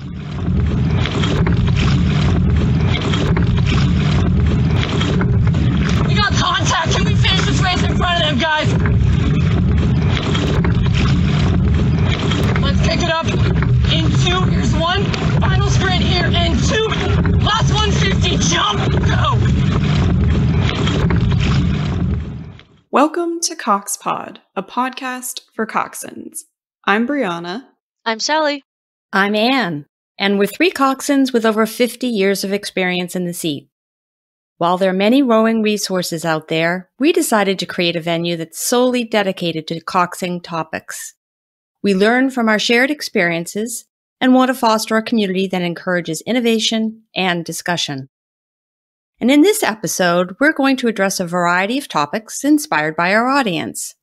We got contact! Can we finish this race in front of them, guys? Let's pick it up in 2. Here's 1. Final sprint here in 2. Last 150. Jump! Go! Welcome to CoxPod, a podcast for coxswains. I'm Brianna. I'm Sally. I'm Anne, and we're 3 coxswains with over 50 years of experience in the seat. While there are many rowing resources out there, we decided to create a venue that's solely dedicated to coxing topics. We learn from our shared experiences and want to foster a community that encourages innovation and discussion. And in this episode, we're going to address a variety of topics inspired by our audience.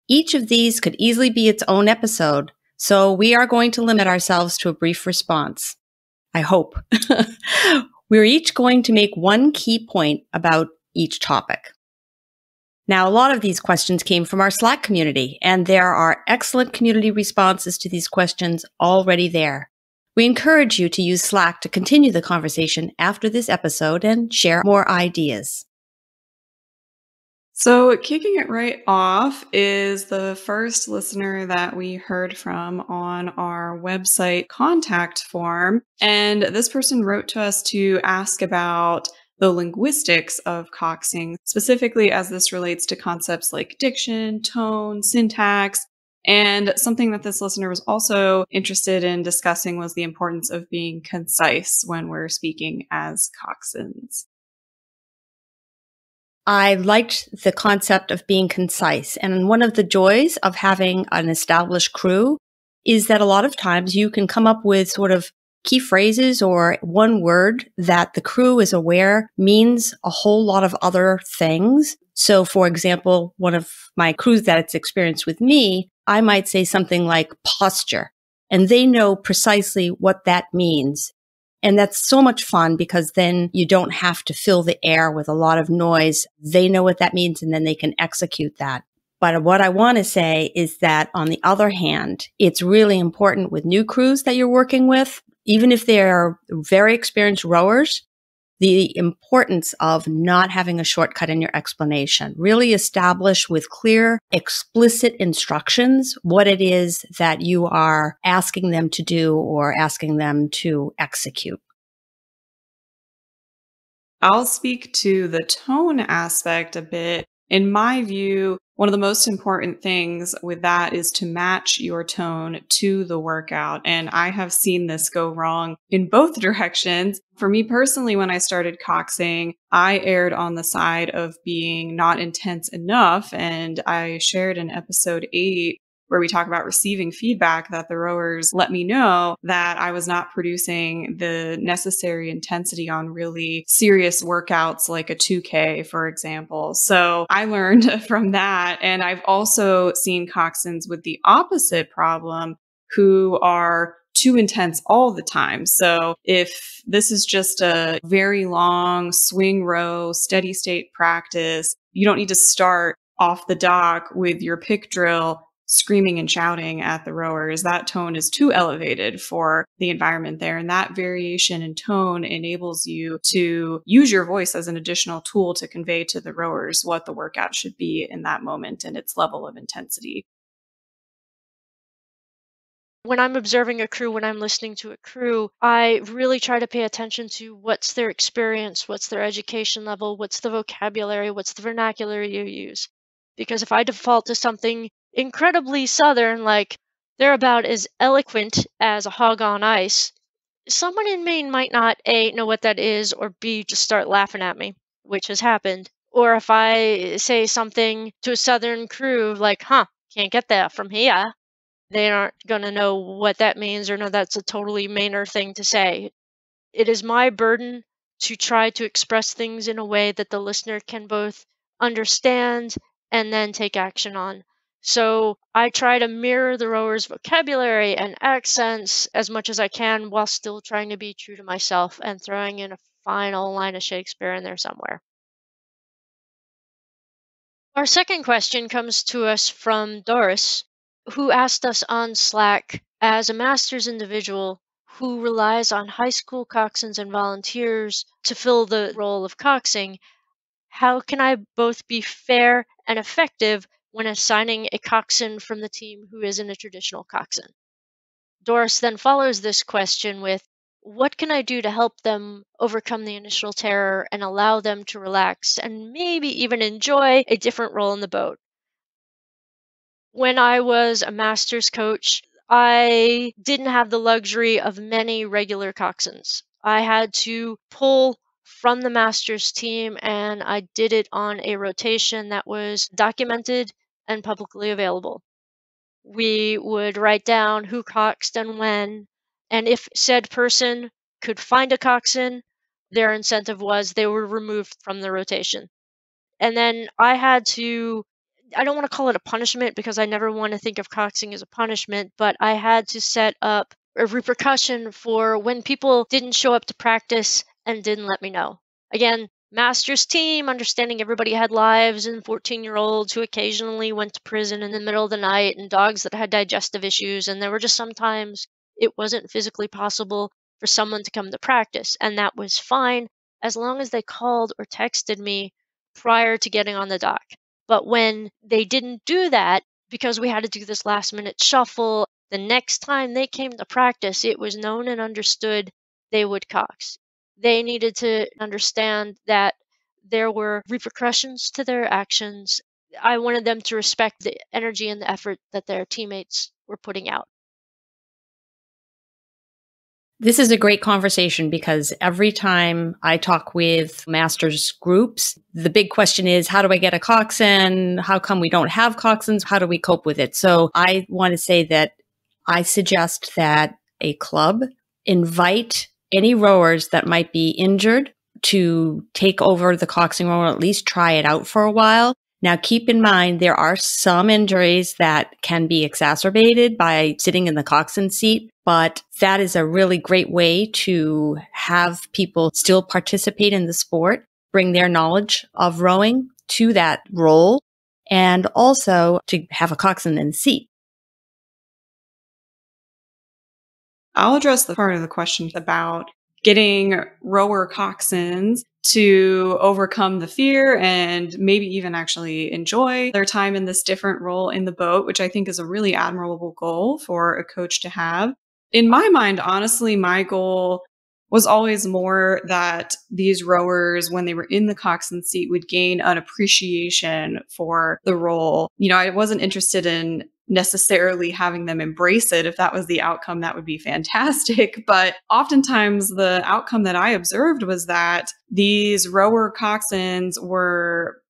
Each of these could easily be its own episode, so we are going to limit ourselves to a brief response. I hope. We're each going to make one key point about each topic. Now, a lot of these questions came from our Slack community, and there are excellent community responses to these questions already there. We encourage you to use Slack to continue the conversation after this episode and share more ideas. So kicking it right off is the first listener that we heard from on our website contact form. And this person wrote to us to ask about the linguistics of coxing, specifically as this relates to concepts like diction, tone, syntax. And something that this listener was also interested in discussing was the importance of being concise when we're speaking as coxswains. I liked the concept of being concise. And one of the joys of having an established crew is that a lot of times you can come up with sort of key phrases or one word that the crew is aware means a whole lot of other things. So, for example, one of my crews that's experienced with me, I might say something like posture, and they know precisely what that means. And that's so much fun because then you don't have to fill the air with a lot of noise. They know what that means and then they can execute that. But what I want to say is that on the other hand, it's really important with new crews that you're working with, even if they're very experienced rowers, the importance of not having a shortcut in your explanation. Really establish with clear, explicit instructions what it is that you are asking them to do or asking them to execute. I'll speak to the tone aspect a bit. In my view, one of the most important things with that is to match your tone to the workout. And I have seen this go wrong in both directions. For me personally, when I started coxing, I erred on the side of being not intense enough. And I shared in episode 8 where we talk about receiving feedback that the rowers let me know that I was not producing the necessary intensity on really serious workouts like a 2K, for example. So I learned from that. And I've also seen coxswains with the opposite problem who are too intense all the time. So if this is just a very long swing row, steady state practice, you don't need to start off the dock with your pick drill screaming and shouting at the rowers. That tone is too elevated for the environment there. And that variation in tone enables you to use your voice as an additional tool to convey to the rowers what the workout should be in that moment and its level of intensity. When I'm observing a crew, when I'm listening to a crew, I really try to pay attention to what's their experience, what's their education level, what's the vocabulary, what's the vernacular you use. Because if I default to something incredibly Southern, like they're about as eloquent as a hog on ice, someone in Maine might not A, know what that is, or B, just start laughing at me, which has happened. Or if I say something to a Southern crew like, can't get that from here, they aren't going to know what that means or know that's a totally Mainer thing to say. It is my burden to try to express things in a way that the listener can both understand and then take action on. So I try to mirror the rower's vocabulary and accents as much as I can while still trying to be true to myself and throwing in a final line of Shakespeare in there somewhere. Our second question comes to us from Doris, who asked us on Slack, as a master's individual who relies on high school coxswains and volunteers to fill the role of coxing, how can I both be fair and effective when assigning a coxswain from the team who isn't a traditional coxswain? Doris then follows this question with, what can I do to help them overcome the initial terror and allow them to relax and maybe even enjoy a different role in the boat? When I was a master's coach, I didn't have the luxury of many regular coxswains. I had to pull from the master's team, and I did it on a rotation that was documented and publicly available. We would write down who coxed and when, and if said person could find a coxswain, their incentive was they were removed from the rotation. And then I don't want to call it a punishment because I never want to think of coxing as a punishment, but I had to set up a repercussion for when people didn't show up to practice and didn't let me know. Again, master's team, understanding everybody had lives, and 14-year-olds who occasionally went to prison in the middle of the night, and dogs that had digestive issues, and there were just sometimes it wasn't physically possible for someone to come to practice, and that was fine as long as they called or texted me prior to getting on the dock. But when they didn't do that, because we had to do this last minute shuffle, the next time they came to practice, it was known and understood they would cox. They needed to understand that there were repercussions to their actions. I wanted them to respect the energy and the effort that their teammates were putting out. This is a great conversation because every time I talk with masters groups, the big question is, how do I get a coxswain? How come we don't have coxswains? How do we cope with it? So I want to say that I suggest that a club invite any rowers that might be injured to take over the coxing role, or at least try it out for a while. Now, keep in mind, there are some injuries that can be exacerbated by sitting in the coxswain seat, but that is a really great way to have people still participate in the sport, bring their knowledge of rowing to that role, and also to have a coxswain in the seat. I'll address the part of the question about getting rower coxswains to overcome the fear and maybe even actually enjoy their time in this different role in the boat, which I think is a really admirable goal for a coach to have. In my mind, honestly, my goal was always more that these rowers, when they were in the coxswain seat, would gain an appreciation for the role. I wasn't interested in necessarily having them embrace it. If that was the outcome, that would be fantastic. But oftentimes the outcome that I observed was that these rower coxswains were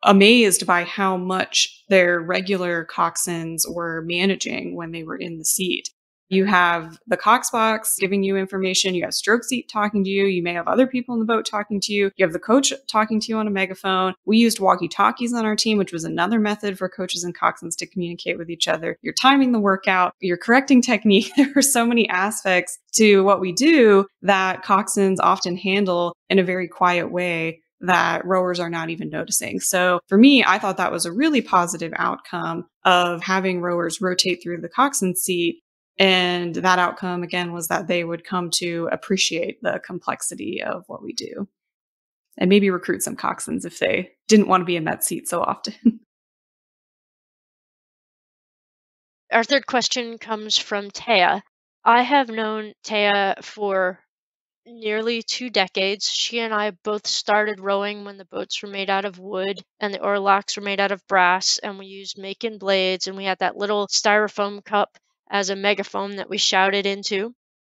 amazed by how much their regular coxswains were managing when they were in the seat. You have the cox box giving you information. You have stroke seat talking to you. You may have other people in the boat talking to you. You have the coach talking to you on a megaphone. We used walkie-talkies on our team, which was another method for coaches and coxswains to communicate with each other. You're timing the workout. You're correcting technique. There are so many aspects to what we do that coxswains often handle in a very quiet way that rowers are not even noticing. So for me, I thought that was a really positive outcome of having rowers rotate through the coxswain seat. And that outcome, again, was that they would come to appreciate the complexity of what we do and maybe recruit some coxswains if they didn't want to be in that seat so often. Our third question comes from Taya. I have known Taya for nearly 2 decades. She and I both started rowing when the boats were made out of wood and the oarlocks were made out of brass, and we used Macon blades, and we had that little styrofoam cup as a megaphone that we shouted into.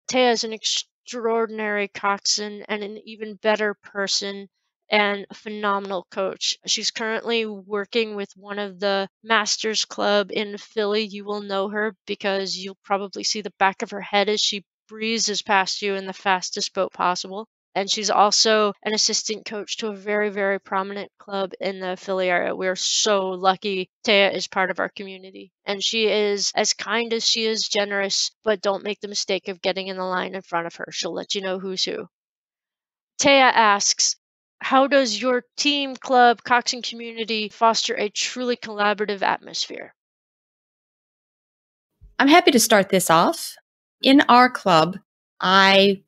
Taya is an extraordinary coxswain and an even better person and a phenomenal coach. She's currently working with one of the Masters Club in Philly. You will know her because you'll probably see the back of her head as she breezes past you in the fastest boat possible. And she's also an assistant coach to a very, very prominent club in the Philly area. We're so lucky Taya is part of our community. And she is as kind as she is generous, but don't make the mistake of getting in the line in front of her. She'll let you know who's who. Taya asks, how does your team, club, coxing community foster a truly collaborative atmosphere? I'm happy to start this off. In our club, I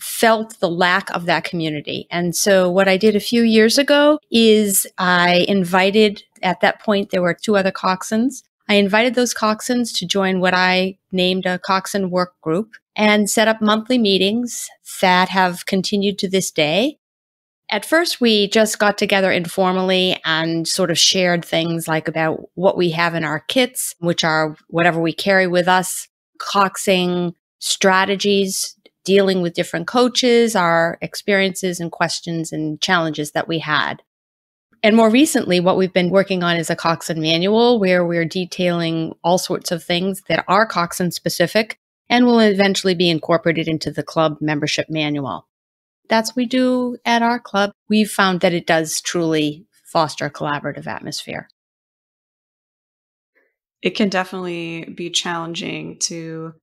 felt the lack of that community. And so what I did a few years ago is I invited, at that point, there were 2 other coxswains. I invited those coxswains to join what I named a coxswain work group and set up monthly meetings that have continued to this day. At first, we just got together informally and sort of shared things like about what we have in our kits, which are whatever we carry with us, coxing strategies, dealing with different coaches, our experiences and questions and challenges that we had. And more recently, what we've been working on is a coxswain manual where we're detailing all sorts of things that are coxswain specific and will eventually be incorporated into the club membership manual. That's what we do at our club. We've found that it does truly foster a collaborative atmosphere. It can definitely be challenging to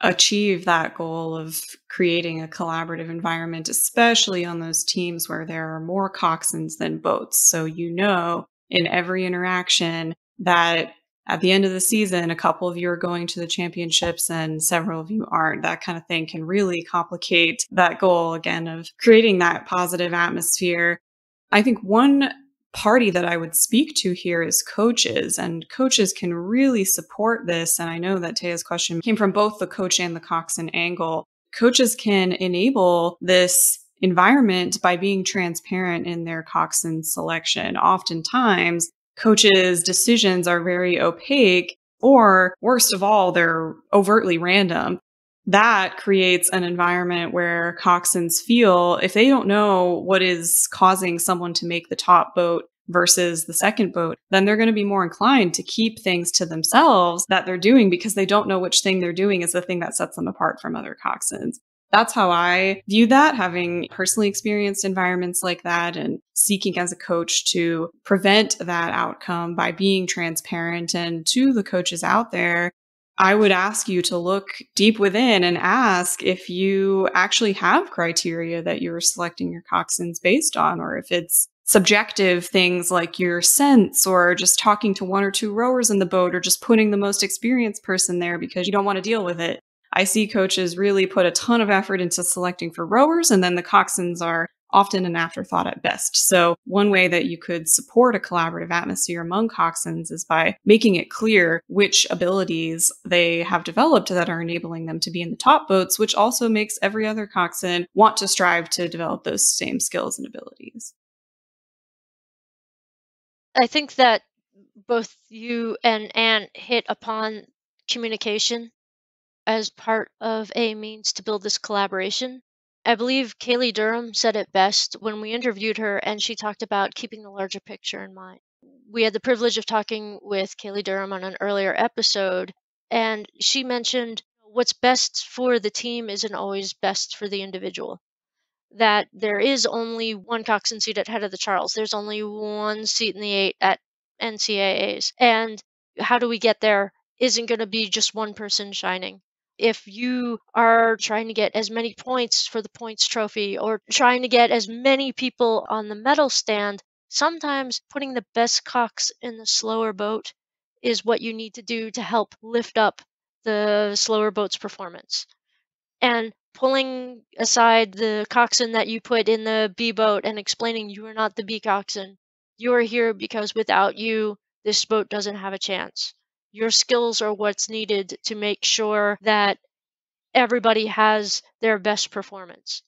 achieve that goal of creating a collaborative environment, especially on those teams where there are more coxswains than boats. So in every interaction that at the end of the season, a couple of you are going to the championships and several of you aren't. That kind of thing can really complicate that goal, again, of creating that positive atmosphere. I think one party that I would speak to here is coaches, and coaches can really support this. And I know that Taya's question came from both the coach and the coxswain angle. Coaches can enable this environment by being transparent in their coxswain selection. Oftentimes, coaches' decisions are very opaque, or worst of all, they're overtly random. That creates an environment where coxswains feel if they don't know what is causing someone to make the top boat versus the second boat, then they're going to be more inclined to keep things to themselves that they're doing because they don't know which thing they're doing is the thing that sets them apart from other coxswains. That's how I view that, having personally experienced environments like that and seeking as a coach to prevent that outcome by being transparent. And to the coaches out there, I would ask you to look deep within and ask if you actually have criteria that you're selecting your coxswains based on, or if it's subjective things like your sense or just talking to 1 or 2 rowers in the boat or just putting the most experienced person there because you don't want to deal with it. I see coaches really put a ton of effort into selecting for rowers, and then the coxswains are often an afterthought at best. So one way that you could support a collaborative atmosphere among coxswains is by making it clear which abilities they have developed that are enabling them to be in the top boats, which also makes every other coxswain want to strive to develop those same skills and abilities. I think that both you and Anne hit upon communication as part of a means to build this collaboration. I believe Kaylee Durham said it best when we interviewed her, and she talked about keeping the larger picture in mind. We had the privilege of talking with Kaylee Durham on an earlier episode, and she mentioned what's best for the team isn't always best for the individual. That there is only one coxswain seat at Head of the Charles. There's only one seat in the 8 at NCAAs. And how do we get there isn't going to be just one person shining. If you are trying to get as many points for the points trophy or trying to get as many people on the medal stand, sometimes putting the best cox in the slower boat is what you need to do to help lift up the slower boat's performance. And pulling aside the coxswain that you put in the B boat and explaining you are not the B coxswain. You are here because without you, this boat doesn't have a chance. Your skills are what's needed to make sure that everybody has their best performance.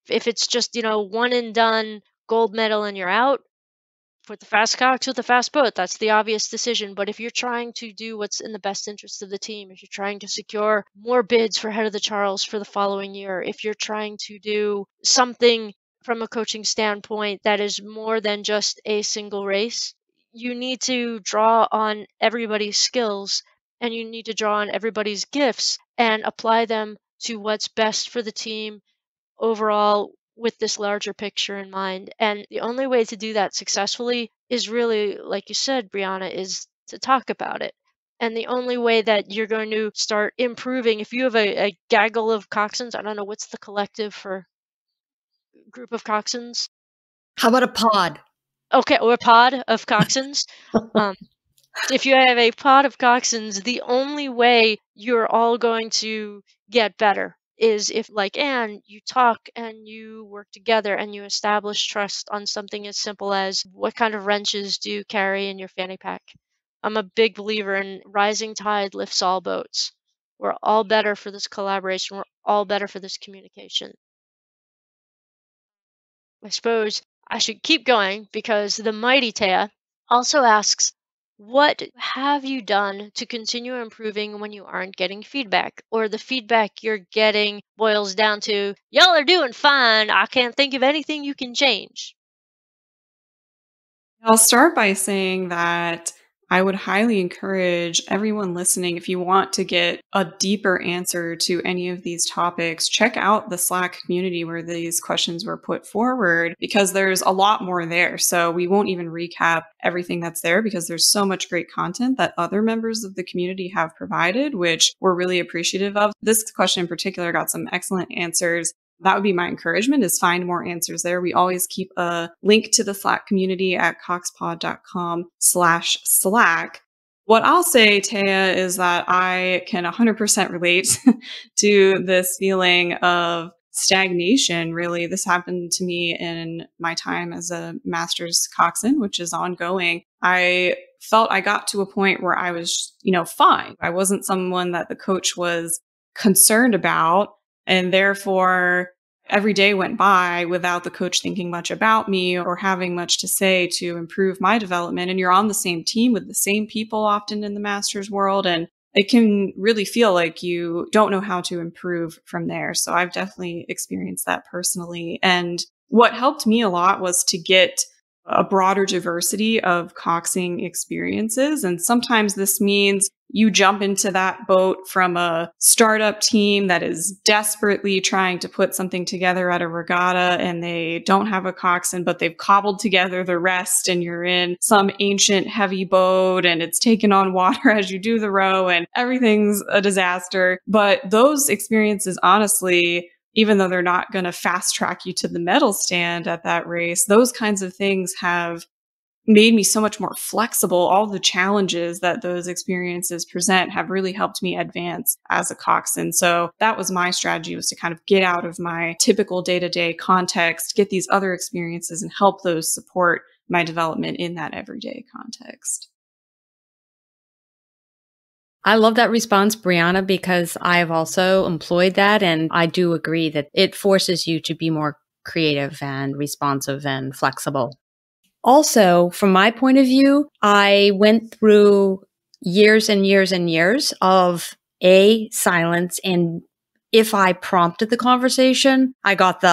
If it's just, one and done gold medal and you're out, put the fast cox with the fast boat. That's the obvious decision. But if you're trying to do what's in the best interest of the team, if you're trying to secure more bids for Head of the Charles for the following year, if you're trying to do something from a coaching standpoint that is more than just a single race, you need to draw on everybody's skills and you need to draw on everybody's gifts and apply them to what's best for the team overall with this larger picture in mind. And the only way to do that successfully is really, like you said, Brianna, is to talk about it. And the only way that you're going to start improving, if you have a gaggle of coxswains, I don't know, what's the collective for group of coxswains? How about a pod? Okay, or a pod of coxswains. If you have a pod of coxswains, the only way you're all going to get better is if, like Anne, you talk and you work together and you establish trust on something as simple as what kind of wrenches do you carry in your fanny pack. I'm a big believer in rising tide lifts all boats. We're all better for this collaboration. We're all better for this communication. I suppose I should keep going because the mighty Taya also asks, what have you done to continue improving when you aren't getting feedback? Or the feedback you're getting boils down to, y'all are doing fine. I can't think of anything you can change. I'll start by saying that I would highly encourage everyone listening, if you want to get a deeper answer to any of these topics, check out the Slack community where these questions were put forward, because there's a lot more there. So we won't even recap everything that's there because there's so much great content that other members of the community have provided, which we're really appreciative of. This question in particular got some excellent answers. That would be my encouragement, is find more answers there. We always keep a link to the Slack community at coxpod.com/Slack. What I'll say, Taya, is that I can 100% relate to this feeling of stagnation. Really, this happened to me in my time as a master's coxswain, which is ongoing. I felt I got to a point where I was, fine. I wasn't someone that the coach was concerned about. And therefore, every day went by without the coach thinking much about me or having much to say to improve my development. And you're on the same team with the same people often in the master's world. And it can really feel like you don't know how to improve from there. So I've definitely experienced that personally. And what helped me a lot was to get a broader diversity of coxing experiences. And sometimes this means you jump into that boat from a startup team that is desperately trying to put something together at a regatta, and they don't have a coxswain, but they've cobbled together the rest, and you're in some ancient heavy boat and it's taken on water as you do the row and everything's a disaster. But those experiences, honestly, even though they're not going to fast track you to the medal stand at that race, those kinds of things have made me so much more flexible. All the challenges that those experiences present have really helped me advance as a coxswain. So that was my strategy, was to kind of get out of my typical day-to-day context, get these other experiences and help those support my development in that everyday context. I love that response, Brianna, because I've also employed that. And I do agree that it forces you to be more creative and responsive and flexible. Also, from my point of view, I went through years and years and years of silence. And if I prompted the conversation, I got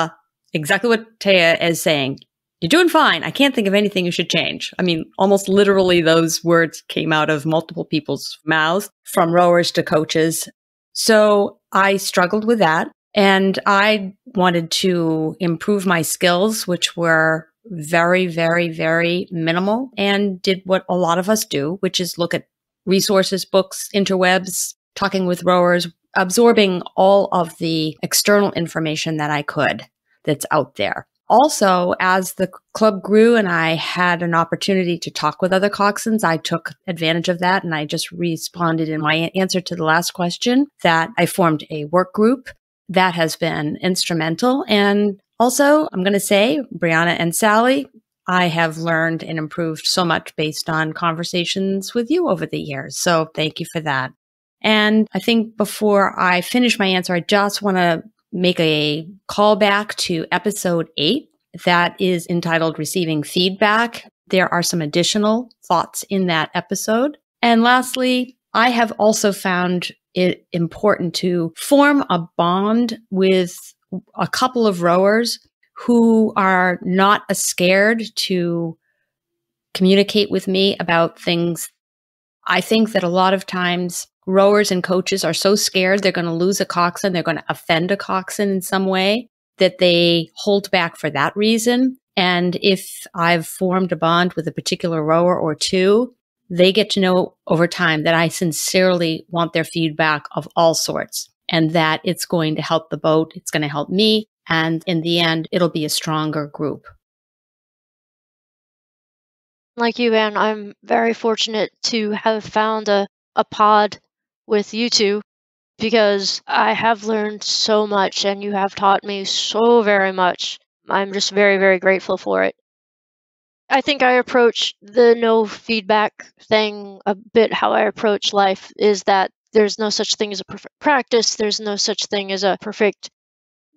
exactly what Taya is saying. You're doing fine. I can't think of anything you should change. I mean, almost literally those words came out of multiple people's mouths, from rowers to coaches. So I struggled with that. And I wanted to improve my skills, which were very, very, very minimal, and did what a lot of us do, which is look at resources, books, interwebs, talking with rowers, absorbing all of the external information that I could that's out there. Also, as the club grew and I had an opportunity to talk with other coxswains, I took advantage of that. And I just responded in my answer to the last question that I formed a work group that has been instrumental. And also, I'm going to say, Brianna and Sally, I have learned and improved so much based on conversations with you over the years. So thank you for that. And I think before I finish my answer, I just want to make a call back to episode 8 that is entitled Receiving Feedback. There are some additional thoughts in that episode. And lastly, I have also found it important to form a bond with a couple of rowers who are not as scared to communicate with me about things. I think that a lot of times rowers and coaches are so scared they're going to lose a coxswain, they're going to offend a coxswain in some way, that they hold back for that reason. And if I've formed a bond with a particular rower or two, they get to know over time that I sincerely want their feedback of all sorts, and that it's going to help the boat, it's going to help me, and in the end, it'll be a stronger group. Like you, Anne, I'm very fortunate to have found a pod with you two because I have learned so much and you have taught me so very much. I'm just very, very grateful for it. I think I approach the no feedback thing a bit how I approach life is that there's no such thing as a perfect practice, there's no such thing as a perfect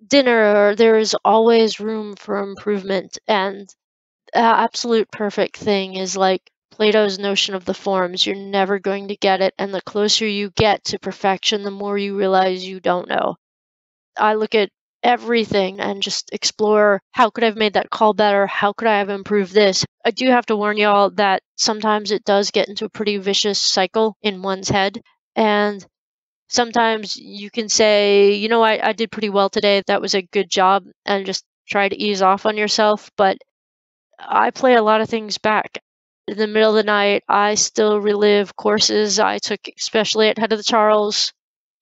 dinner, there is always room for improvement. And the absolute perfect thing is like Plato's notion of the forms. You're never going to get it. And the closer you get to perfection, the more you realize you don't know. I look at everything and just explore how could I have made that call better? How could I have improved this? I do have to warn y'all that sometimes it does get into a pretty vicious cycle in one's head. And sometimes you can say, you know, I did pretty well today. That was a good job. And just try to ease off on yourself. But I play a lot of things back. In the middle of the night, I still relive courses I took, especially at Head of the Charles.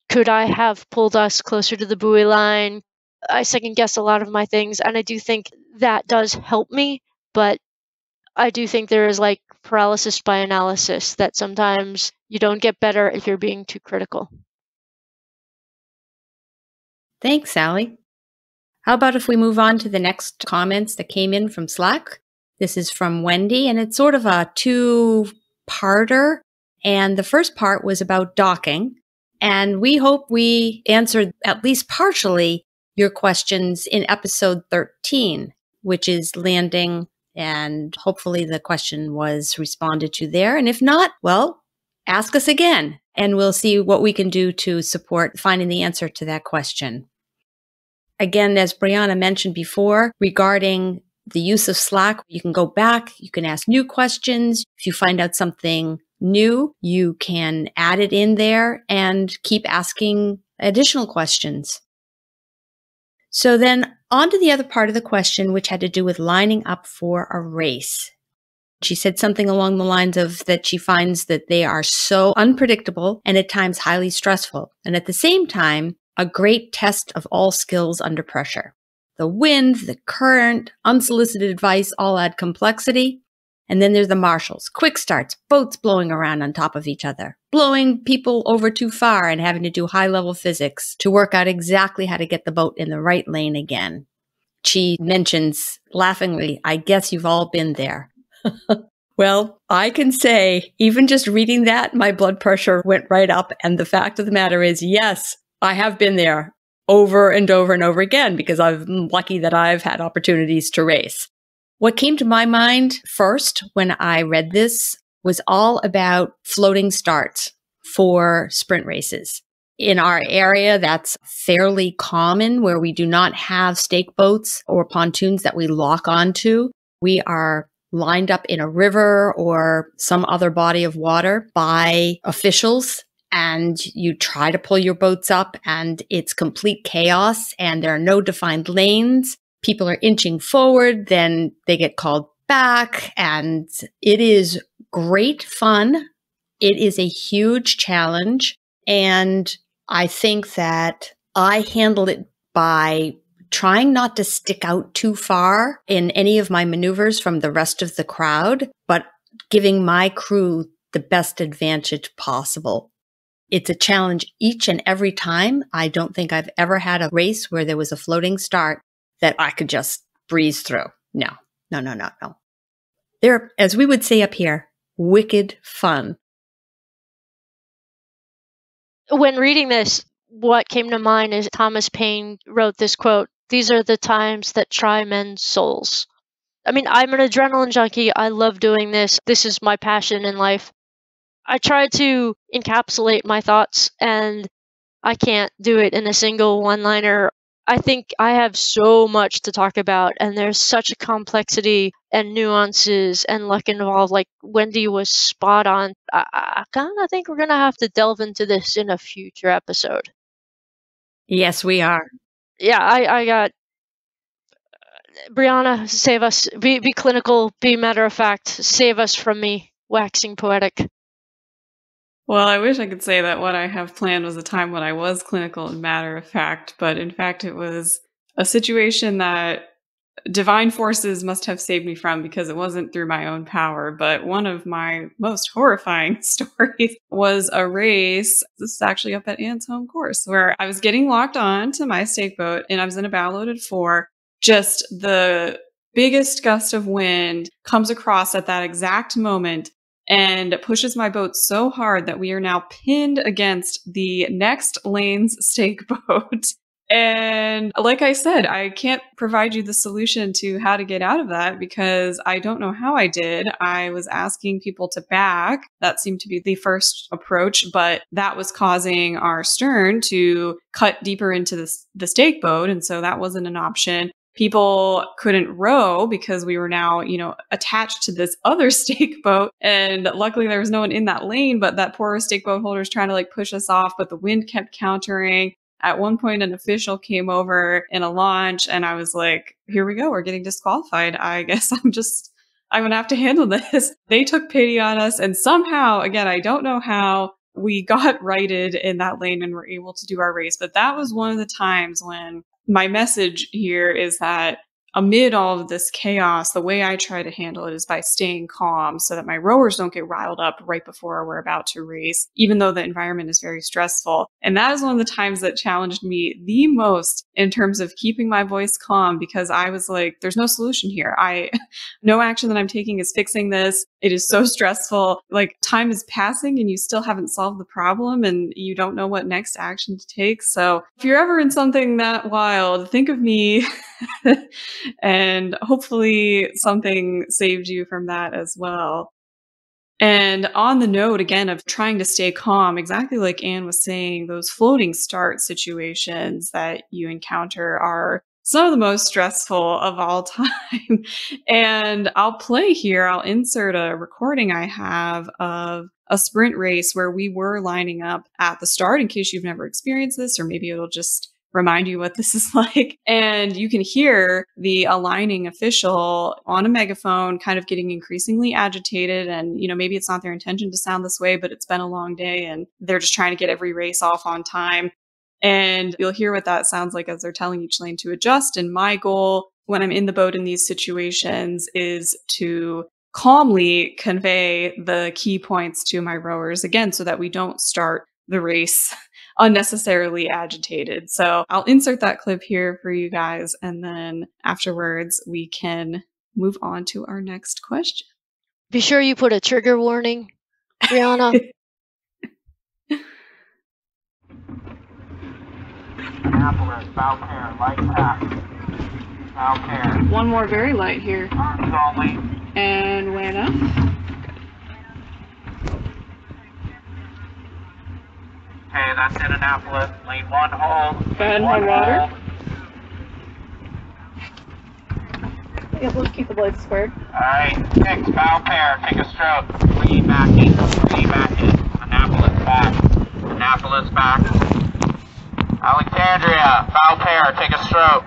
Could I have pulled us closer to the buoy line? I second guess a lot of my things, and I do think that does help me, but I do think there is like paralysis by analysis, that sometimes you don't get better if you're being too critical. Thanks, Sally. How about if we move on to the next comments that came in from Slack? This is from Wendy, and it's sort of a two-parter. And the first part was about docking. And we hope we answered at least partially your questions in episode 13, which is landing. And hopefully the question was responded to there. And if not, well, ask us again, and we'll see what we can do to support finding the answer to that question. Again, as Brianna mentioned before, regarding the use of Slack, you can go back, you can ask new questions. If you find out something new, you can add it in there and keep asking additional questions. So then on to the other part of the question, which had to do with lining up for a race. She said something along the lines of that she finds that they are so unpredictable and at times highly stressful, and at the same time, a great test of all skills under pressure. The wind, the current, unsolicited advice all add complexity. And then there's the marshals, quick starts, boats blowing around on top of each other, blowing people over too far and having to do high-level physics to work out exactly how to get the boat in the right lane again. She mentions laughingly, I guess you've all been there. Well, I can say, even just reading that, my blood pressure went right up. And the fact of the matter is, yes, I have been there over and over and over again because I'm lucky that I've had opportunities to race. What came to my mind first when I read this was all about floating starts for sprint races. In our area, that's fairly common where we do not have stake boats or pontoons that we lock onto. We are lined up in a river or some other body of water by officials, and you try to pull your boats up and it's complete chaos and there are no defined lanes. People are inching forward, then they get called back, and it is great fun. It is a huge challenge, and I think that I handled it by trying not to stick out too far in any of my maneuvers from the rest of the crowd, but giving my crew the best advantage possible. It's a challenge each and every time. I don't think I've ever had a race where there was a floating start that I could just breeze through. No. They're, as we would say up here, wicked fun. When reading this, what came to mind is Thomas Paine wrote this quote, "These are the times that try men's souls." I mean, I'm an adrenaline junkie. I love doing this. This is my passion in life. I try to encapsulate my thoughts, and I can't do it in a single one-liner. I think I have so much to talk about, and there's such a complexity and nuances and luck involved. Like Wendy was spot on. I kind of think we're going to have to delve into this in a future episode. Yes, we are. Yeah, I got Brianna, save us. Be clinical, be matter of fact. Save us from me waxing poetic. Well, I wish I could say that what I have planned was a time when I was clinical and matter of fact, but in fact, it was a situation that divine forces must have saved me from, because it wasn't through my own power. But one of my most horrifying stories was a race. This is actually up at Anne's home course, where I was getting locked on to my stake boat and I was in a bow loaded 4. Just the biggest gust of wind comes across at that exact moment and pushes my boat so hard that we are now pinned against the next lane's stake boat. And like I said, I can't provide you the solution to how to get out of that, because I don't know how I did. I was asking people to back. That seemed to be the first approach, but that was causing our stern to cut deeper into the stake boat. And so that wasn't an option. People couldn't row because we were now, attached to this other stake boat. And luckily there was no one in that lane, but that poor stake boat holder is trying to push us off, but the wind kept countering. At one point, an official came over in a launch and I was like, here we go. We're getting disqualified. I guess I'm going to have to handle this. They took pity on us. And somehow, again, I don't know how, we got righted in that lane and were able to do our race. But that was one of the times when my message here is that amid all of this chaos, the way I try to handle it is by staying calm so that my rowers don't get riled up right before we're about to race, even though the environment is very stressful. And that is one of the times that challenged me the most in terms of keeping my voice calm, because I was like, there's no solution here. No action that I'm taking is fixing this. It is so stressful. Time is passing and you still haven't solved the problem and you don't know what next action to take. So if you're ever in something that wild, think of me. And hopefully something saved you from that as well. And on the note, again, of trying to stay calm, exactly like Anne was saying, those floating start situations that you encounter are some of the most stressful of all time. And I'll play here, I'll insert a recording I have of a sprint race where we were lining up at the start, in case you've never experienced this, or maybe it'll just remind you what this is like. And you can hear the aligning official on a megaphone kind of getting increasingly agitated. And, maybe it's not their intention to sound this way, but it's been a long day and they're just trying to get every race off on time. And you'll hear what that sounds like as they're telling each lane to adjust. And my goal when I'm in the boat in these situations is to calmly convey the key points to my rowers, again, so that we don't start the race unnecessarily agitated. So I'll insert that clip here for you guys, and then afterwards we can move on to our next question. Be sure you put a trigger warning, Brianna. Annapolis, bow pair, light pack. Bow pair. One more very light here. Arms only. And way enough. Okay, that's Annapolis. Lane 1, hold. Go ahead and hold water. Yeah, let's keep the blades squared. Alright, 6, bow pair, take a stroke. Lean back in, Annapolis back. Annapolis back. Alexandria, bow pair, take a stroke.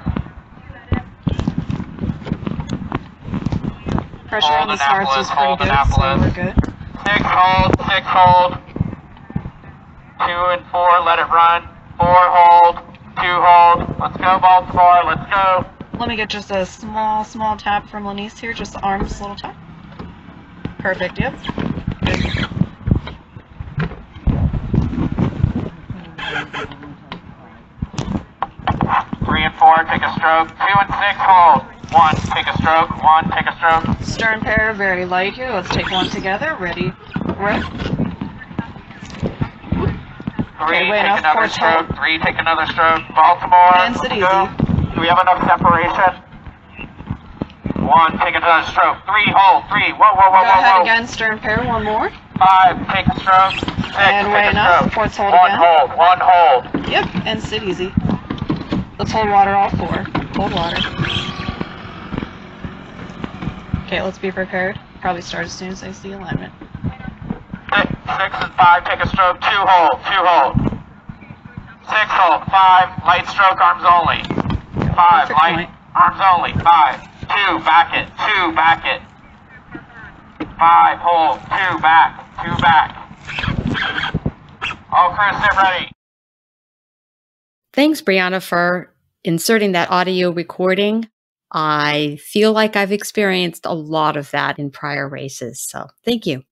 Pressure Hold on the starts Annapolis, is pretty hold good, Annapolis. so we're good. 6, hold. 2 and 4, let it run. 4, hold. 2, hold. Let's go, Baltimore, let's go. Let me get just a small tap from Lanice here, just the arms, little tap. Perfect, yep. Good. 3 and 4, take a stroke. 2 and 6, hold. 1, take a stroke. 1, take a stroke. Stern pair, very light here. Let's take one together. Ready, rip. 3, Okay, way take enough, another port stroke. hold. 3, take another stroke. Baltimore, And let's sit go. easy. Do we have enough separation? 1, take another stroke. 3, hold. 3, whoa. Go ahead again, stern pair, one more. 5, take a stroke. 6, And take way a enough, stroke. ports hold 1, again. hold. 1, hold. Yep, and sit easy. Let's hold water all 4. Hold water. Okay, let's be prepared. Probably start as soon as I see alignment. 6 and 5, take a stroke. 2, hold. 2, hold. 6, hold. 5, light stroke, arms only. 5, Perfect light, point. arms only. 5, 2, back it. 2, back it. 5, hold. 2, back. 2, back. All crew, sit ready. Thanks, Brianna, for inserting that audio recording. I feel like I've experienced a lot of that in prior races. So thank you.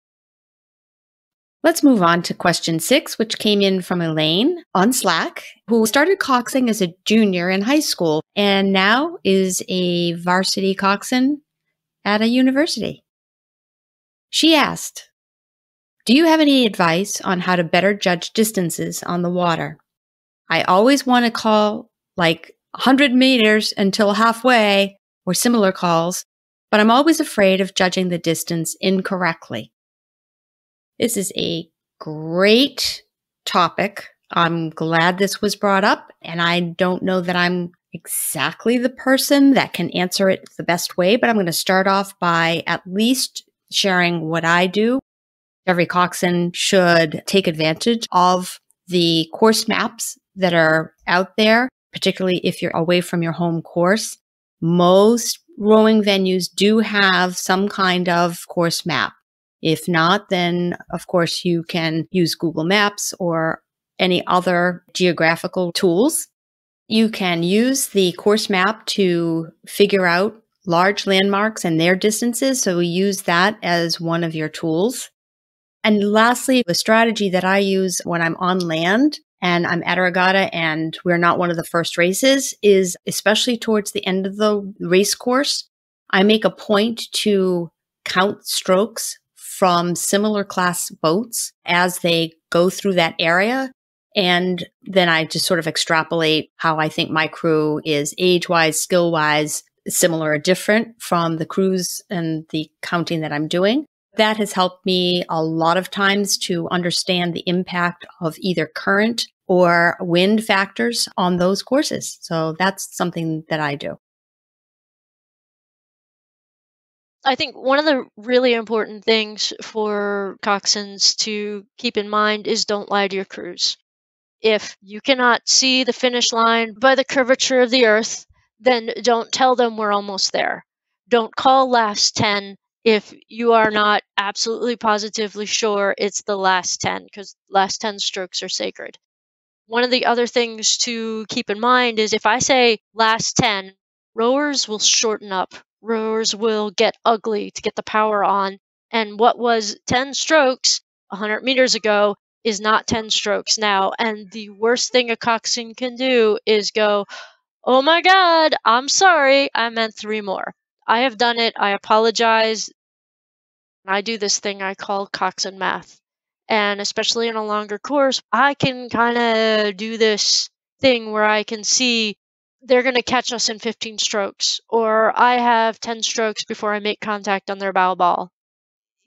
Let's move on to question 6, which came in from Elaine on Slack, who started coxing as a junior in high school and now is a varsity coxswain at a university. She asked, do you have any advice on how to better judge distances on the water? I always want to call like 100 meters until halfway or similar calls, but I'm always afraid of judging the distance incorrectly. This is a great topic. I'm glad this was brought up, and I don't know that I'm exactly the person that can answer it the best way, but I'm going to start off by at least sharing what I do. Every coxswain should take advantage of the course maps that are out there, particularly if you're away from your home course. Most rowing venues do have some kind of course map. If not, then of course you can use Google Maps or any other geographical tools. You can use the course map to figure out large landmarks and their distances, so use that as one of your tools. And lastly, the strategy that I use when I'm on land and I'm at a regatta and we're not one of the first races is, especially towards the end of the race course, I make a point to count strokes from similar class boats as they go through that area. And then I just sort of extrapolate how I think my crew is age-wise, skill-wise, similar or different from the crews and the counting that I'm doing. That has helped me a lot of times to understand the impact of either current or wind factors on those courses. So that's something that I do. I think one of the really important things for coxswains to keep in mind is don't lie to your crews. If you cannot see the finish line by the curvature of the earth, then don't tell them we're almost there. Don't call last 10 if you are not absolutely positively sure it's the last 10, because last 10 strokes are sacred. One of the other things to keep in mind is if I say last 10, rowers will shorten up. Rowers will get ugly to get the power on. And what was 10 strokes 100 meters ago is not 10 strokes now. And the worst thing a coxswain can do is go, oh my God, I'm sorry, I meant 3 more. I have done it. I apologize. I do this thing I call coxswain math. And especially in a longer course, I can kind of do this thing where I can see they're going to catch us in 15 strokes, or I have 10 strokes before I make contact on their bow ball.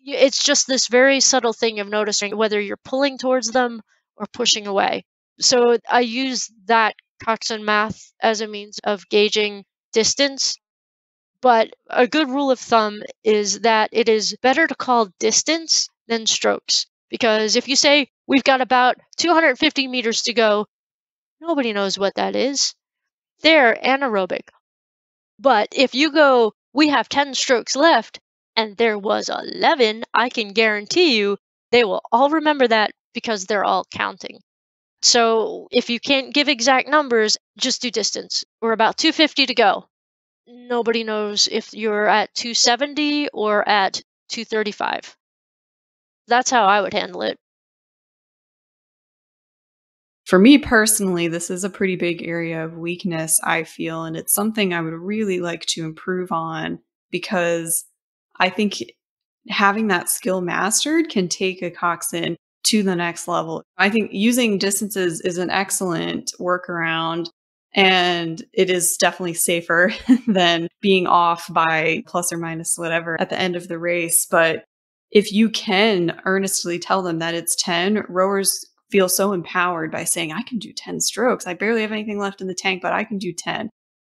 It's just this very subtle thing of noticing whether you're pulling towards them or pushing away. So I use that coxswain math as a means of gauging distance. But a good rule of thumb is that it is better to call distance than strokes. Because if you say, we've got about 250 meters to go, nobody knows what that is. They're anaerobic. But if you go, we have 10 strokes left, and there was 11, I can guarantee you they will all remember that because they're all counting. So if you can't give exact numbers, just do distance. We're about 250 to go. Nobody knows if you're at 270 or at 235. That's how I would handle it. For me personally, this is a pretty big area of weakness, I feel, and it's something I would really like to improve on because I think having that skill mastered can take a coxswain to the next level. I think using distances is an excellent workaround, and it is definitely safer than being off by plus or minus whatever at the end of the race. But if you can earnestly tell them that it's 10, rowers feel so empowered by saying, I can do 10 strokes. I barely have anything left in the tank, but I can do 10.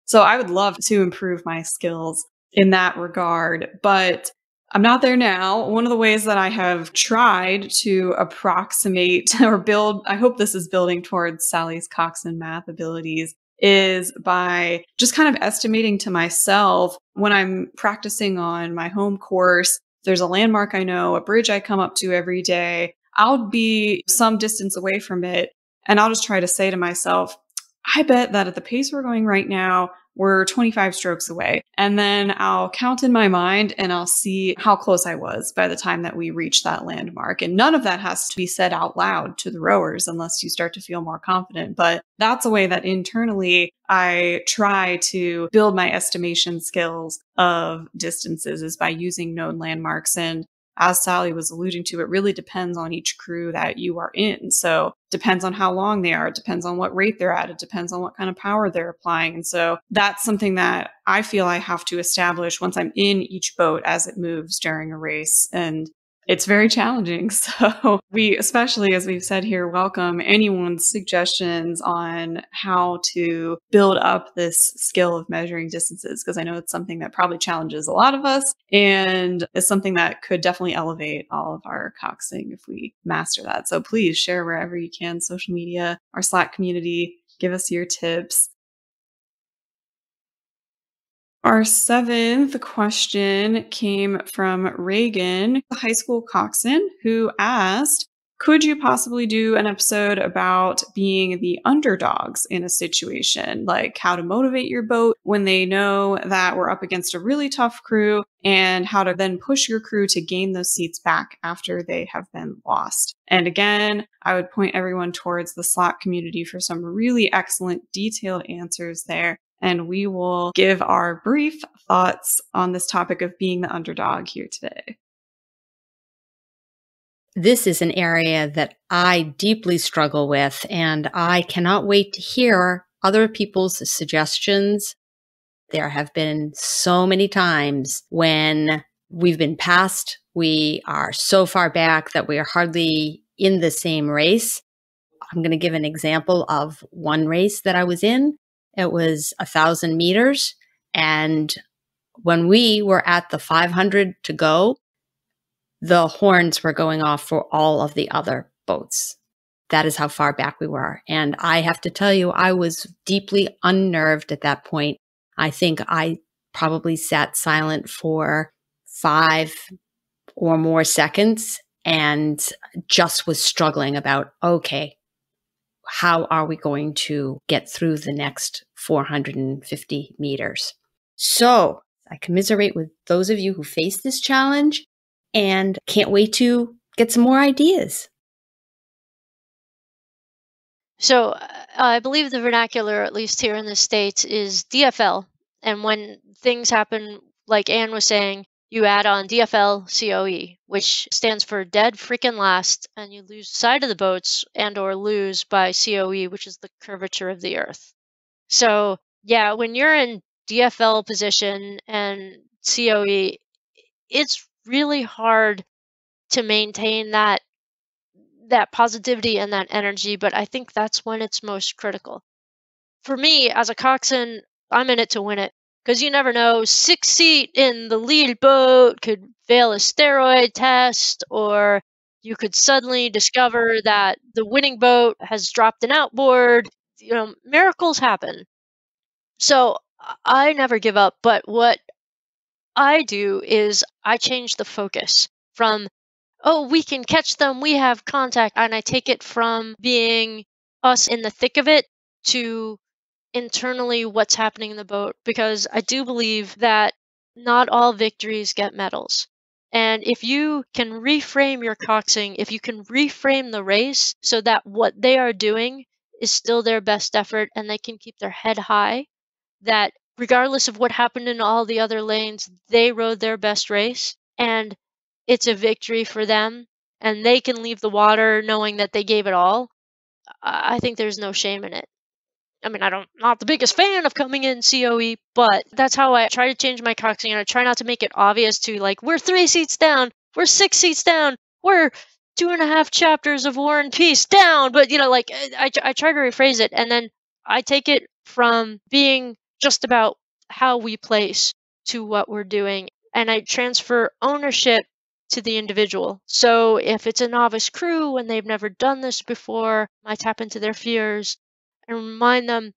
So I would love to improve my skills in that regard, but I'm not there now. One of the ways that I have tried to approximate or build, I hope this is building towards Sally's coxswain math abilities, is by just kind of estimating to myself when I'm practicing on my home course, there's a landmark I know, a bridge I come up to every day. I'll be some distance away from it, and I'll just try to say to myself, I bet that at the pace we're going right now, we're 25 strokes away. And then I'll count in my mind and I'll see how close I was by the time that we reach that landmark. And none of that has to be said out loud to the rowers unless you start to feel more confident. But that's a way that internally I try to build my estimation skills of distances, is by using known landmarks. And as Sally was alluding to, it really depends on each crew that you are in. So depends on how long they are. It depends on what rate they're at. It depends on what kind of power they're applying. And so that's something that I feel I have to establish once I'm in each boat as it moves during a race. And it's very challenging. So we, especially as we've said here, welcome anyone's suggestions on how to build up this skill of measuring distances, because I know it's something that probably challenges a lot of us and is something that could definitely elevate all of our coxing if we master that. So please share wherever you can, social media, our Slack community, give us your tips. Our 7th question came from Reagan, a high school coxswain, who asked, could you possibly do an episode about being the underdogs in a situation, like how to motivate your boat when they know that we're up against a really tough crew, and how to then push your crew to gain those seats back after they have been lost? And again, I would point everyone towards the Slack community for some really excellent detailed answers there. And we will give our brief thoughts on this topic of being the underdog here today. This is an area that I deeply struggle with, and I cannot wait to hear other people's suggestions. There have been so many times when we've been passed, we are so far back that we are hardly in the same race. I'm going to give an example of one race that I was in. It was 1,000 meters. And when we were at the 500 to go, the horns were going off for all of the other boats. That is how far back we were. And I have to tell you, I was deeply unnerved at that point. I think I probably sat silent for 5 or more seconds and just was struggling about, okay, how are we going to get through the next 450 meters? So I commiserate with those of you who face this challenge and can't wait to get some more ideas. So I believe the vernacular, at least here in the States, is DFL. And when things happen, like Anne was saying, you add on DFL COE, which stands for dead freaking last, and you lose sight of the boats and or lose by COE, which is the curvature of the earth. So yeah, when you're in DFL position and COE, it's really hard to maintain that positivity and that energy, but I think that's when it's most critical. For me, as a coxswain, I'm in it to win it. Because you never know, 6th seat in the lead boat could fail a steroid test, or you could suddenly discover that the winning boat has dropped an outboard. You know, miracles happen. So I never give up, but what I do is I change the focus from, oh, we can catch them, we have contact, and I take it from being us in the thick of it to internally what's happening in the boat, because I do believe that not all victories get medals. And if you can reframe your coxing, if you can reframe the race so that what they are doing is still their best effort and they can keep their head high, that regardless of what happened in all the other lanes, they rode their best race and it's a victory for them and they can leave the water knowing that they gave it all, I think there's no shame in it. I mean, not the biggest fan of coming in COE, but that's how I try to change my coxing, and I try not to make it obvious to, like, we're 3 seats down, we're 6 seats down, we're 2.5 chapters of War and Peace down. But, like, I try to rephrase it, and then I take it from being just about how we place to what we're doing, and I transfer ownership to the individual. So if it's a novice crew and they've never done this before, I tap into their fears and remind them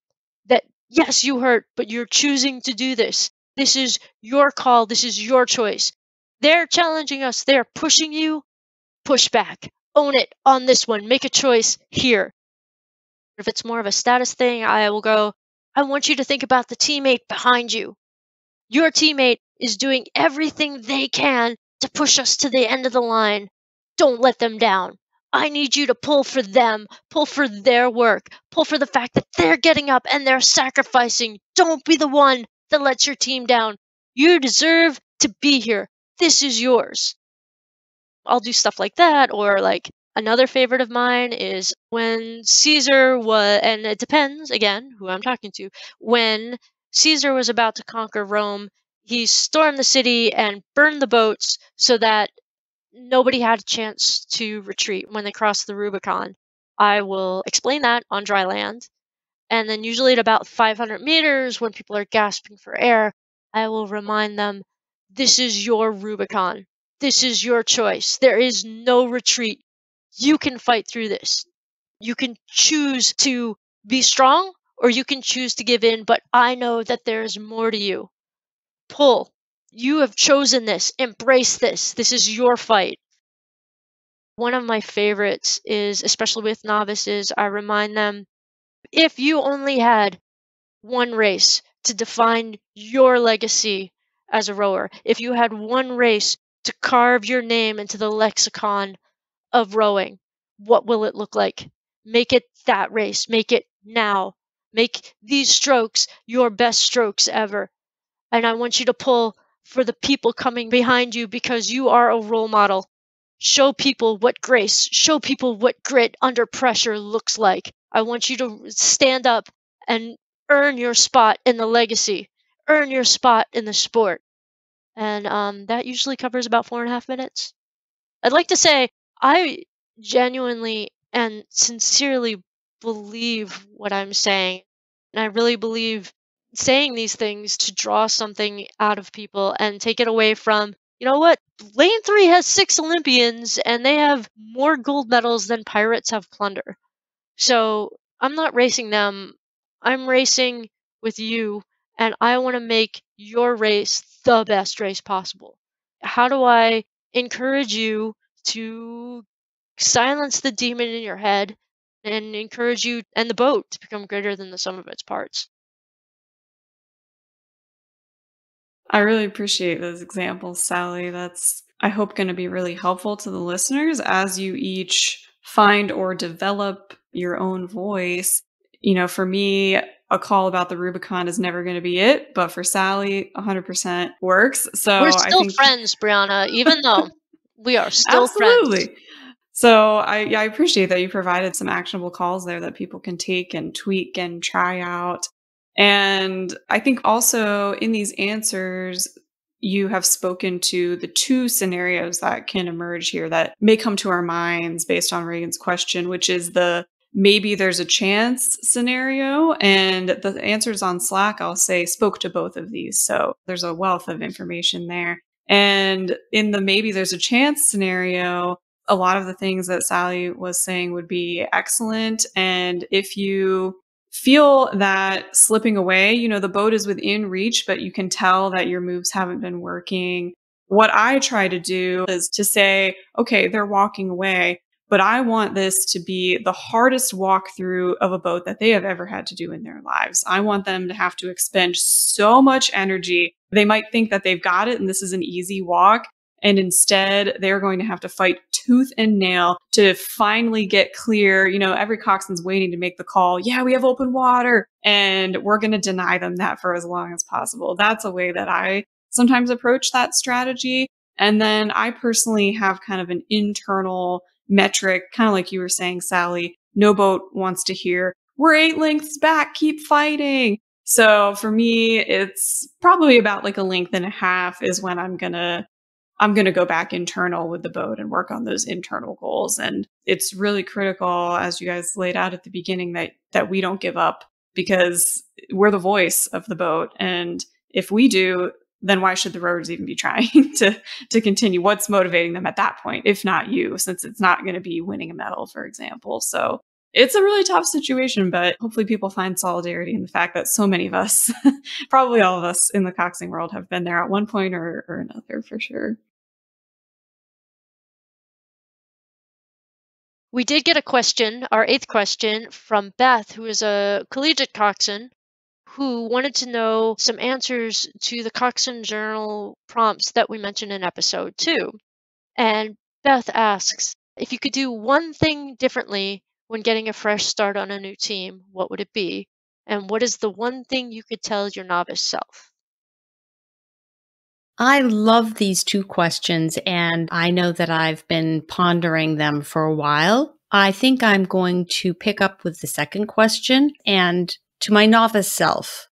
that, yes, you hurt, but you're choosing to do this. This is your call. This is your choice. They're challenging us. They're pushing you. Push back. Own it on this one. Make a choice here. If it's more of a status thing, I will go, I want you to think about the teammate behind you. Your teammate is doing everything they can to push us to the end of the line. Don't let them down. I need you to pull for them, pull for their work, pull for the fact that they're getting up and they're sacrificing. Don't be the one that lets your team down. You deserve to be here. This is yours. I'll do stuff like that, or like another favorite of mine is when Caesar was, and it depends again who I'm talking to, when Caesar was about to conquer Rome, he stormed the city and burned the boats so that nobody had a chance to retreat when they crossed the Rubicon. I will explain that on dry land. And then, usually at about 500 meters, when people are gasping for air, I will remind them, this is your Rubicon. This is your choice. There is no retreat. You can fight through this. You can choose to be strong or you can choose to give in, but I know that there is more to you. Pull. You have chosen this. Embrace this. This is your fight. One of my favorites is, especially with novices, I remind them, if you only had one race to define your legacy as a rower, if you had one race to carve your name into the lexicon of rowing, what will it look like? Make it that race. Make it now. Make these strokes your best strokes ever. And I want you to pull for the people coming behind you because you are a role model. Show people what grace, show people what grit under pressure looks like. I want you to stand up and earn your spot in the legacy, earn your spot in the sport. And that usually covers about 4.5 minutes. I'd like to say I genuinely and sincerely believe what I'm saying. And I really believe saying these things to draw something out of people and take it away from, you know what? Lane 3 has 6 Olympians and they have more gold medals than Pirates have plunder. So I'm not racing them. I'm racing with you, and I want to make your race the best race possible. How do I encourage you to silence the demon in your head and encourage you and the boat to become greater than the sum of its parts? I really appreciate those examples, Sally. That's, I hope, going to be really helpful to the listeners as you each find or develop your own voice. You know, for me, a call about the Rubicon is never going to be it, but for Sally, 100% works. So We're I still think friends, Brianna, even though we are still absolutely. friends. So I appreciate that you provided some actionable calls there that people can take and tweak and try out. And I think also in these answers, you have spoken to the 2 scenarios that can emerge here that may come to our minds based on Reagan's question, which is the maybe there's a chance scenario. And the answers on Slack, I'll say, spoke to both of these. So there's a wealth of information there. And in the maybe there's a chance scenario, a lot of the things that Sally was saying would be excellent. And if you feel that slipping away, you know, the boat is within reach, but you can tell that your moves haven't been working. What I try to do is to say, okay, they're walking away, but I want this to be the hardest walkthrough of a boat that they have ever had to do in their lives. I want them to have to expend so much energy. They might think that they've got it and this is an easy walk. And instead, they're going to have to fight tooth and nail to finally get clear. You know, every coxswain's waiting to make the call. Yeah, we have open water. And we're going to deny them that for as long as possible. That's a way that I sometimes approach that strategy. And then I personally have kind of an internal metric, kind of like you were saying, Sally. No boat wants to hear, we're 8 lengths back, keep fighting. So for me, it's probably about like a length and a half is when I'm going to go back internal with the boat and work on those internal goals. And it's really critical, as you guys laid out at the beginning, that we don't give up because we're the voice of the boat. And if we do, then why should the rowers even be trying to continue? What's motivating them at that point, if not you, since it's not going to be winning a medal, for example. So it's a really tough situation, but hopefully people find solidarity in the fact that so many of us, probably all of us in the coxing world, have been there at one point or another, for sure. We did get a question, our eighth question, from Beth, who is a collegiate coxswain, who wanted to know some answers to the Coxswain Journal prompts that we mentioned in episode 2. And Beth asks, if you could do one thing differently when getting a fresh start on a new team, what would it be? And what is the one thing you could tell your novice self? I love these two questions, and I know that I've been pondering them for a while. I think I'm going to pick up with the second question. And to my novice self,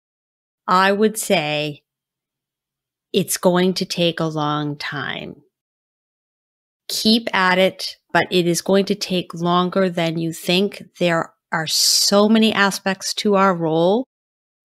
I would say it's going to take a long time. Keep at it, but it is going to take longer than you think. There are so many aspects to our role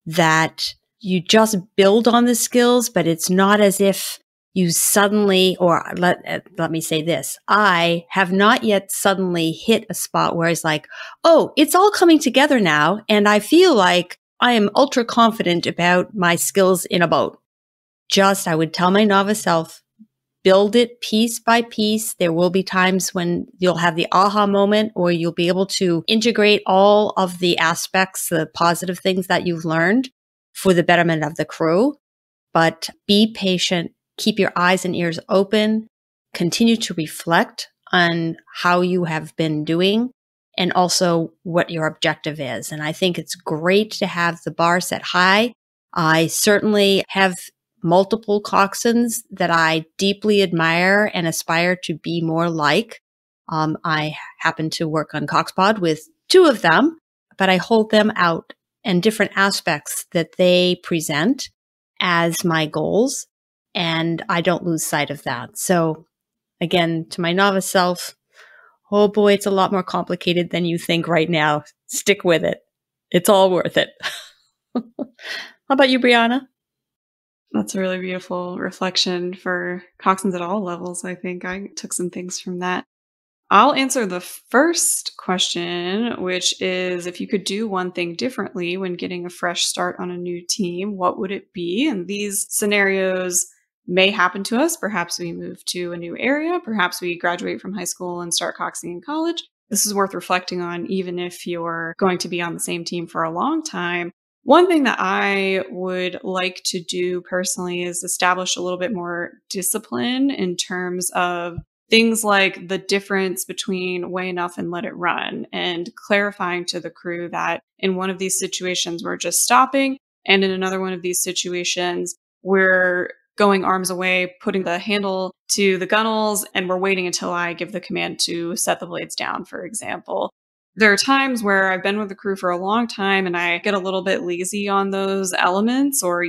that you just build on the skills, but it's not as if you suddenly, or let me say this, I have not yet suddenly hit a spot where it's like, oh, it's all coming together now, and I feel like I am ultra confident about my skills in a boat. I would tell my novice self, build it piece by piece. There will be times when you'll have the aha moment, or you'll be able to integrate all of the aspects, the positive things that you've learned for the betterment of the crew. But be patient, keep your eyes and ears open, continue to reflect on how you have been doing and also what your objective is. And I think it's great to have the bar set high. I certainly have multiple coxswains that I deeply admire and aspire to be more like. I happen to work on Coxpod with two of them, but I hold them out and different aspects that they present as my goals, and I don't lose sight of that. So again, to my novice self, oh boy, it's a lot more complicated than you think right now. Stick with it. It's all worth it. How about you, Brianna? That's a really beautiful reflection for coxswains at all levels. I think I took some things from that. I'll answer the first question, which is if you could do one thing differently when getting a fresh start on a new team, what would it be? And these scenarios may happen to us. Perhaps we move to a new area. Perhaps we graduate from high school and start coxing in college. This is worth reflecting on, even if you're going to be on the same team for a long time. One thing that I would like to do personally is establish a little bit more discipline in terms of things like the difference between weigh enough and let it run, and clarifying to the crew that in one of these situations, we're just stopping. And in another one of these situations, we're going arms away, putting the handle to the gunnels, and we're waiting until I give the command to set the blades down, for example. There are times where I've been with the crew for a long time and I get a little bit lazy on those elements, or,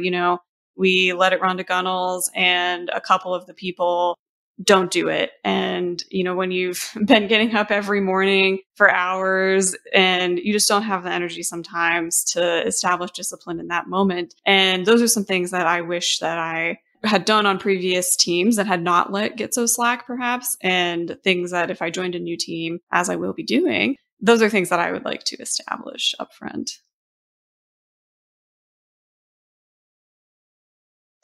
we let it run to gunnels and a couple of the people don't do it. And, when you've been getting up every morning for hours and you just don't have the energy sometimes to establish discipline in that moment. And those are some things that I wish that I had done on previous teams that had not let get so slack, perhaps, and things that if I joined a new team, as I will be doing, those are things that I would like to establish up front.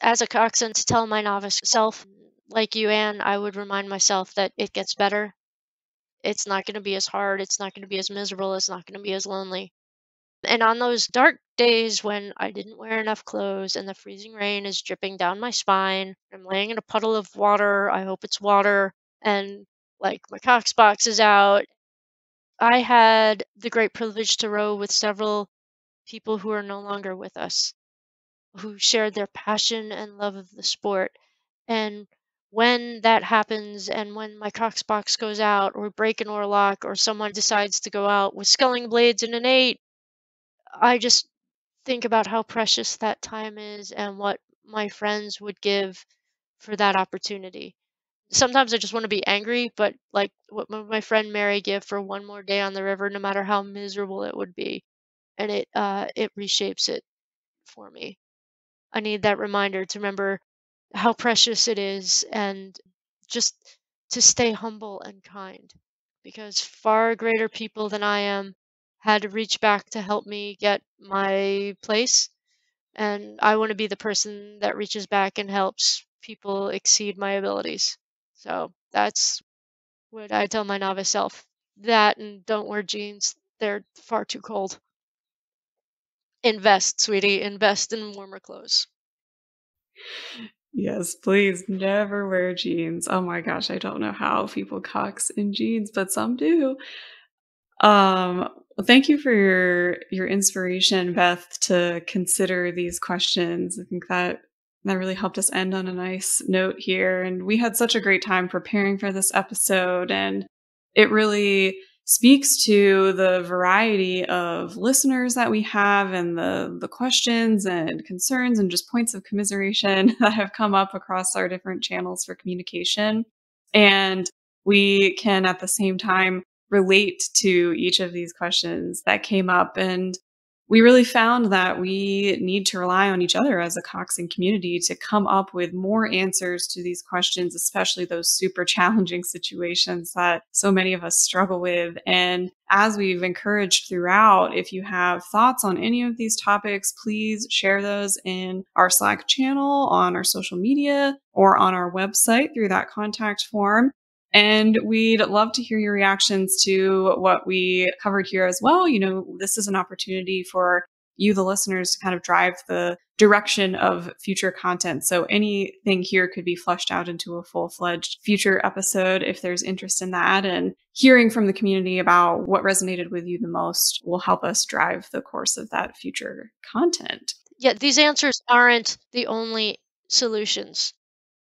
As a coxswain, to tell my novice self, like you, Anne, I would remind myself that it gets better. It's not going to be as hard. It's not going to be as miserable. It's not going to be as lonely. And on those dark days when I didn't wear enough clothes and the freezing rain is dripping down my spine, I'm laying in a puddle of water. I hope it's water. And like my cox box is out. I had the great privilege to row with several people who are no longer with us, who shared their passion and love of the sport. And when that happens, and when my cox box goes out, or break an oar lock, or someone decides to go out with sculling blades in an 8, I just think about how precious that time is and what my friends would give for that opportunity. Sometimes I just want to be angry, but like what would my friend Mary give for one more day on the river, no matter how miserable it would be, and it reshapes it for me. I need that reminder to remember how precious it is, and just to stay humble and kind, because far greater people than I am had to reach back to help me get my place, and I want to be the person that reaches back and helps people exceed my abilities. So that's what I tell my novice self. That and don't wear jeans. They're far too cold. Invest, sweetie. Invest in warmer clothes. Yes, please never wear jeans. Oh my gosh, I don't know how people cox in jeans, but some do. Well, thank you for your inspiration, Beth, to consider these questions. I think that really helped us end on a nice note here. And we had such a great time preparing for this episode, and it really speaks to the variety of listeners that we have and the questions and concerns and just points of commiseration that have come up across our different channels for communication. And we can at the same time relate to each of these questions that came up. And we really found that we need to rely on each other as a coxing community to come up with more answers to these questions, especially those super challenging situations that so many of us struggle with. And as we've encouraged throughout, if you have thoughts on any of these topics, please share those in our Slack channel, on our social media, or on our website through that contact form. And we'd love to hear your reactions to what we covered here as well. You know, this is an opportunity for you, the listeners, to kind of drive the direction of future content. So anything here could be fleshed out into a full-fledged future episode if there's interest in that. And hearing from the community about what resonated with you the most will help us drive the course of that future content. Yeah, these answers aren't the only solutions.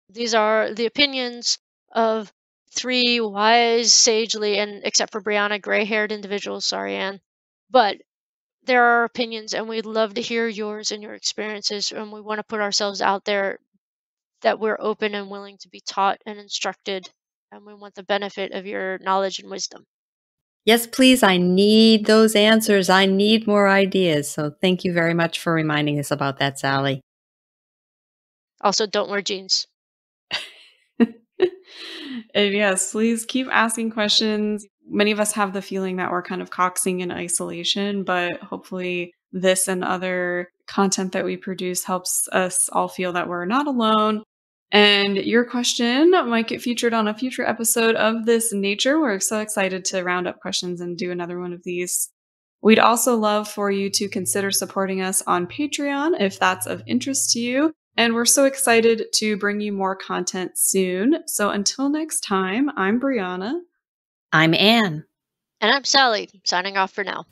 These are the opinions of 3 wise, sagely, and except for Brianna, gray-haired individuals. Sorry, Anne. But there are opinions, and we'd love to hear yours and your experiences. And we want to put ourselves out there that we're open and willing to be taught and instructed. And we want the benefit of your knowledge and wisdom. Yes, please. I need those answers. I need more ideas. So thank you very much for reminding us about that, Sally. Also, don't wear jeans. And yes, please keep asking questions. Many of us have the feeling that we're kind of coxing in isolation, but hopefully this and other content that we produce helps us all feel that we're not alone. And your question might get featured on a future episode of this nature. We're so excited to round up questions and do another one of these. We'd also love for you to consider supporting us on Patreon if that's of interest to you. And we're so excited to bring you more content soon. So until next time, I'm Brianna. I'm Anne. And I'm Sally, signing off for now.